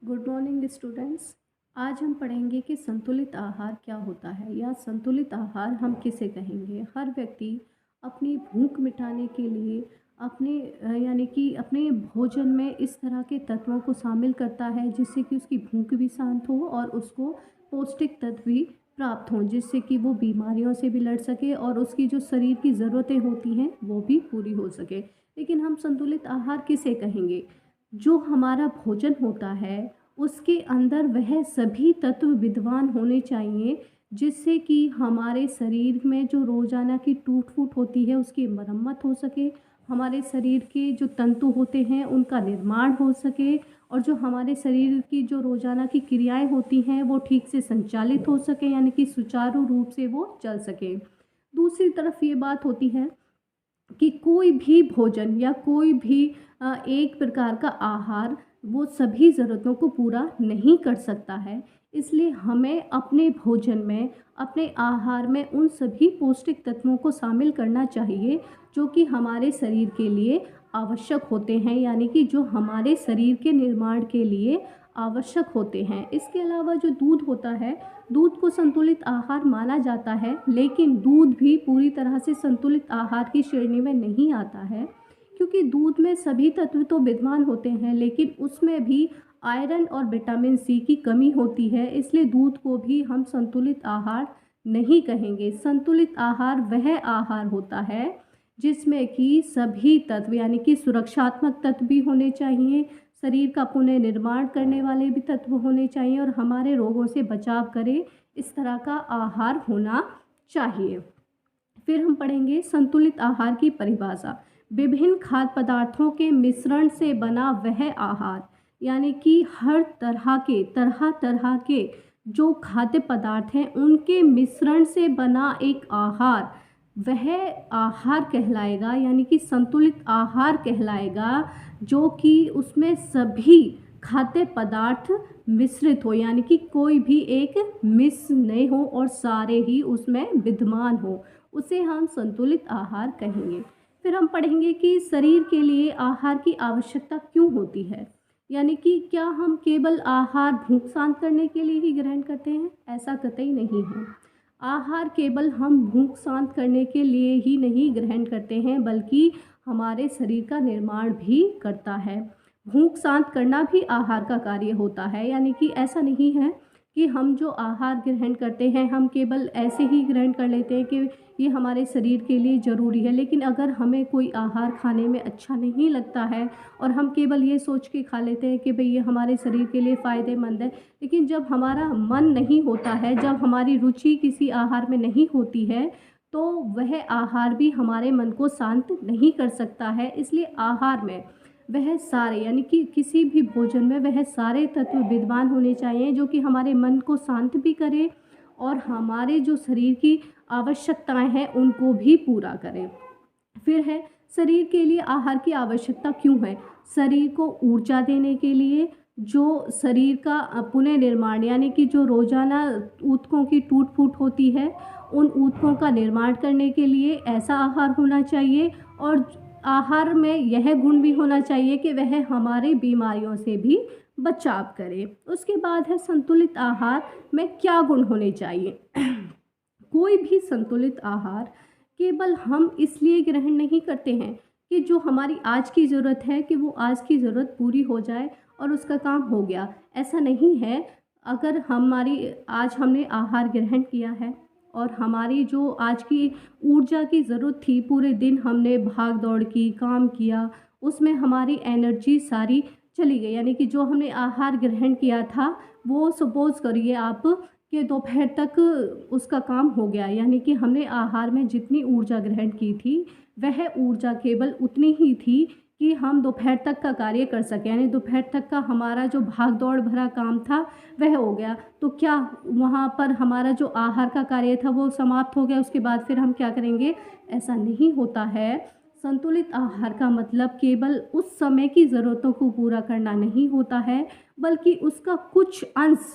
Good morning students. आज हम पढ़ेंगे कि संतुलित आहार क्या होता है या संतुलित आहार हम किसे कहेंगे। हर व्यक्ति अपनी भूख मिटाने के लिए अपने यानी कि अपने भोजन में इस तरह के तत्वों को शामिल करता है जिससे कि उसकी भूख भी शांत हो और उसको पौष्टिक तत्व भी प्राप्त हों, जिससे कि वो बीमारियों से भी लड़ सके और उसकी जो शरीर की ज़रूरतें होती हैं वो भी पूरी हो सके। लेकिन हम संतुलित आहार किसे कहेंगे? जो हमारा भोजन होता है उसके अंदर वह सभी तत्व विद्वान होने चाहिए जिससे कि हमारे शरीर में जो रोज़ाना की टूट-फूट होती है उसकी मरम्मत हो सके, हमारे शरीर के जो तंतु होते हैं उनका निर्माण हो सके और जो हमारे शरीर की जो रोज़ाना की क्रियाएँ होती हैं वो ठीक से संचालित हो सके, यानी कि सुचारू रूप से वो चल सके। दूसरी तरफ ये बात होती है कि कोई भी भोजन या कोई भी एक प्रकार का आहार वो सभी ज़रूरतों को पूरा नहीं कर सकता है। इसलिए हमें अपने भोजन में, अपने आहार में उन सभी पौष्टिक तत्वों को शामिल करना चाहिए जो कि हमारे शरीर के लिए आवश्यक होते हैं, यानी कि जो हमारे शरीर के निर्माण के लिए आवश्यक होते हैं। इसके अलावा जो दूध होता है, दूध को संतुलित आहार माना जाता है, लेकिन दूध भी पूरी तरह से संतुलित आहार की श्रेणी में नहीं आता है, क्योंकि दूध में सभी तत्व तो विद्यमान होते हैं लेकिन उसमें भी आयरन और विटामिन सी की कमी होती है। इसलिए दूध को भी हम संतुलित आहार नहीं कहेंगे। संतुलित आहार वह आहार होता है जिसमें कि सभी तत्व, यानी कि सुरक्षात्मक तत्व भी होने चाहिए, शरीर का पुनर्निर्माण करने वाले भी तत्व होने चाहिए और हमारे रोगों से बचाव करे, इस तरह का आहार होना चाहिए। फिर हम पढ़ेंगे संतुलित आहार की परिभाषा। विभिन्न खाद्य पदार्थों के मिश्रण से बना वह आहार, यानी कि हर तरह के जो खाद्य पदार्थ हैं उनके मिश्रण से बना एक आहार, वह आहार कहलाएगा, यानी कि संतुलित आहार कहलाएगा, जो कि उसमें सभी खाद्य पदार्थ मिश्रित हो, यानी कि कोई भी एक मिस नहीं हो और सारे ही उसमें विद्यमान हो, उसे हम संतुलित आहार कहेंगे। फिर हम पढ़ेंगे कि शरीर के लिए आहार की आवश्यकता क्यों होती है, यानी कि क्या हम केवल आहार भूख शांत करने के लिए ही ग्रहण करते हैं? ऐसा कतई नहीं है। आहार केवल हम भूख शांत करने के लिए ही नहीं ग्रहण करते हैं बल्कि हमारे शरीर का निर्माण भी करता है। भूख शांत करना भी आहार का कार्य होता है, यानी कि ऐसा नहीं है कि हम जो आहार ग्रहण करते हैं हम केवल ऐसे ही ग्रहण कर लेते हैं कि ये हमारे शरीर के लिए ज़रूरी है। लेकिन अगर हमें कोई आहार खाने में अच्छा नहीं लगता है और हम केवल ये सोच के खा लेते हैं कि भई ये हमारे शरीर के लिए फ़ायदेमंद है, लेकिन जब हमारा मन नहीं होता है, जब हमारी रुचि किसी आहार में नहीं होती है, तो वह आहार भी हमारे मन को शांत नहीं कर सकता है। इसलिए आहार में वह सारे, यानी कि किसी भी भोजन में वह सारे तत्व विद्यमान होने चाहिए जो कि हमारे मन को शांत भी करें और हमारे जो शरीर की आवश्यकताएं हैं उनको भी पूरा करें। फिर है शरीर के लिए आहार की आवश्यकता क्यों है? शरीर को ऊर्जा देने के लिए, जो शरीर का पुनर्निर्माण, यानी कि जो रोज़ाना ऊतकों की टूट-फूट होती है, उन ऊतकों का निर्माण करने के लिए ऐसा आहार होना चाहिए और आहार में यह गुण भी होना चाहिए कि वह हमारी बीमारियों से भी बचाव करे। उसके बाद है संतुलित आहार में क्या गुण होने चाहिए? कोई भी संतुलित आहार केवल हम इसलिए ग्रहण नहीं करते हैं कि जो हमारी आज की ज़रूरत है कि वो आज की ज़रूरत पूरी हो जाए और उसका काम हो गया, ऐसा नहीं है। अगर हमारी आज हमने आहार ग्रहण किया है और हमारी जो आज की ऊर्जा की ज़रूरत थी, पूरे दिन हमने भाग दौड़ की, काम किया, उसमें हमारी एनर्जी सारी चली गई, यानी कि जो हमने आहार ग्रहण किया था वो सपोज़ करिए आप कि दोपहर तक उसका काम हो गया, यानी कि हमने आहार में जितनी ऊर्जा ग्रहण की थी वह ऊर्जा केवल उतनी ही थी कि हम दोपहर तक का कार्य कर सकें, यानी दोपहर तक का हमारा जो भाग दौड़ भरा काम था वह हो गया। तो क्या वहाँ पर हमारा जो आहार का कार्य था वो समाप्त हो गया, उसके बाद फिर हम क्या करेंगे? ऐसा नहीं होता है। संतुलित आहार का मतलब केवल उस समय की ज़रूरतों को पूरा करना नहीं होता है, बल्कि उसका कुछ अंश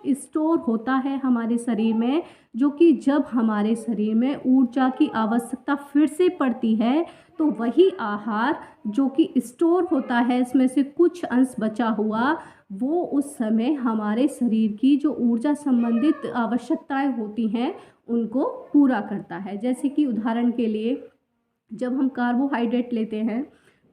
स्टोर होता है हमारे शरीर में, जो कि जब हमारे शरीर में ऊर्जा की आवश्यकता फिर से पड़ती है, तो वही आहार जो कि स्टोर होता है, इसमें से कुछ अंश बचा हुआ, वो उस समय हमारे शरीर की जो ऊर्जा संबंधित आवश्यकताएं होती हैं उनको पूरा करता है। जैसे कि उदाहरण के लिए, जब हम कार्बोहाइड्रेट लेते हैं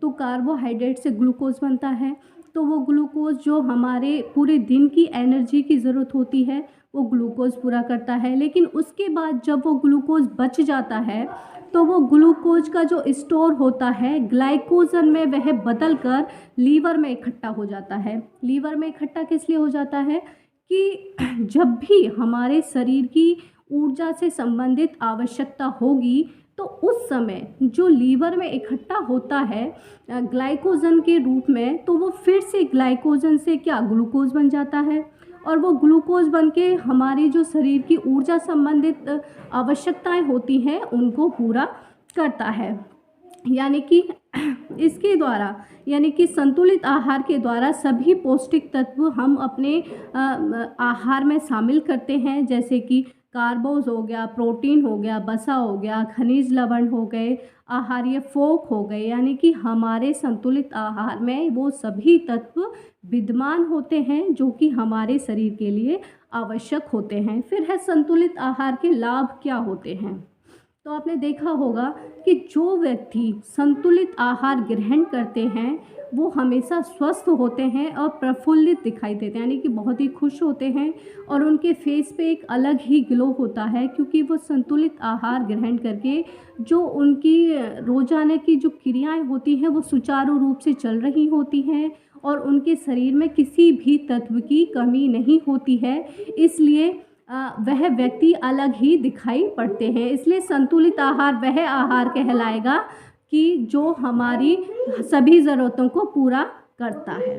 तो कार्बोहाइड्रेट से ग्लूकोज बनता है, तो वो ग्लूकोज जो हमारे पूरे दिन की एनर्जी की ज़रूरत होती है वो ग्लूकोज पूरा करता है। लेकिन उसके बाद जब वो ग्लूकोज बच जाता है, तो वो ग्लूकोज का जो स्टोर होता है ग्लाइकोजन में, वह बदल कर लीवर में इकट्ठा हो जाता है। लीवर में इकट्ठा किस लिए हो जाता है कि जब भी हमारे शरीर की ऊर्जा से संबंधित आवश्यकता होगी, तो उस समय जो लीवर में इकट्ठा होता है ग्लाइकोजन के रूप में, तो वो फिर से ग्लाइकोजन से क्या ग्लूकोज बन जाता है, और वो ग्लूकोज बन के हमारी जो शरीर की ऊर्जा संबंधित आवश्यकताएं होती हैं उनको पूरा करता है। यानी कि इसके द्वारा, यानी कि संतुलित आहार के द्वारा सभी पौष्टिक तत्व हम अपने आहार में शामिल करते हैं। जैसे कि कार्बोज हो गया, प्रोटीन हो गया, वसा हो गया, खनिज लवण हो गए, आहार्य फोक हो गए, यानी कि हमारे संतुलित आहार में वो सभी तत्व विद्यमान होते हैं जो कि हमारे शरीर के लिए आवश्यक होते हैं। फिर है संतुलित आहार के लाभ क्या होते हैं। तो आपने देखा होगा कि जो व्यक्ति संतुलित आहार ग्रहण करते हैं वो हमेशा स्वस्थ होते हैं और प्रफुल्लित दिखाई देते हैं, यानी कि बहुत ही खुश होते हैं, और उनके फेस पे एक अलग ही ग्लो होता है, क्योंकि वो संतुलित आहार ग्रहण करके जो उनकी रोज़ाना की जो क्रियाएं होती हैं वो सुचारू रूप से चल रही होती हैं, और उनके शरीर में किसी भी तत्व की कमी नहीं होती है। इसलिए वह व्यक्ति अलग ही दिखाई पड़ते हैं। इसलिए संतुलित आहार वह आहार कहलाएगा कि जो हमारी सभी ज़रूरतों को पूरा करता है।